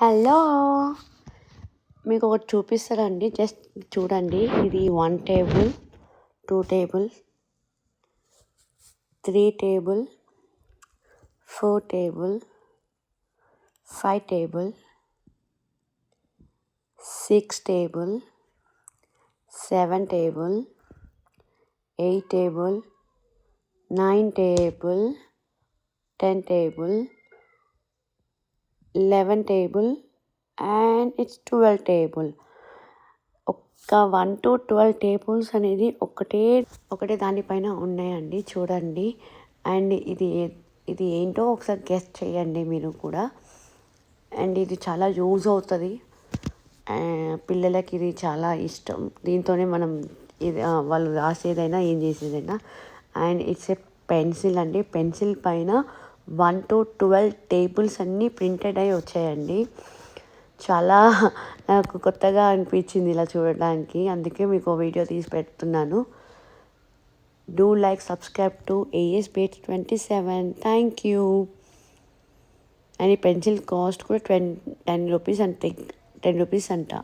Hello! మీకొకటి చూపిస్తానండి. Just చూడండి. ఇది 1 table, 2 table, 3 table, 4 table, 5 table, 6 table, 7 table, 8 table, 9 table, 10 table, 11 table and it's 12 table. ఒక్క 1 to 12 tables అనేది ఒకటే దానిపైన ఉన్నాయండి. చూడండి. అండ్ ఇది ఏంటో ఒకసారి గెస్ చేయండి మీరు కూడా. అండ్ ఇది చాలా యూజ్ అవుతుంది. పిల్లలకి ఇది చాలా ఇష్టం. దీంతోనే మనం వాళ్ళు రాసేదైనా ఏం చేసేదైనా. అండ్ ఇట్స్ ఏ పెన్సిల్ అండి. పెన్సిల్ పైన 1 to 12 టేబుల్స్ అన్నీ ప్రింటెడ్ అయి వచ్చాయండి. చాలా నాకు కొత్తగా అనిపించింది ఇలా చూడడానికి. అందుకే మీకు వీడియో తీసి పెడుతున్నాను. Do like, subscribe to ASBH27. Thank you. And ఈ పెన్సిల్ కాస్ట్ కూడా 10 రూపీస్ అంతే, 10 రూపీస్ అంట.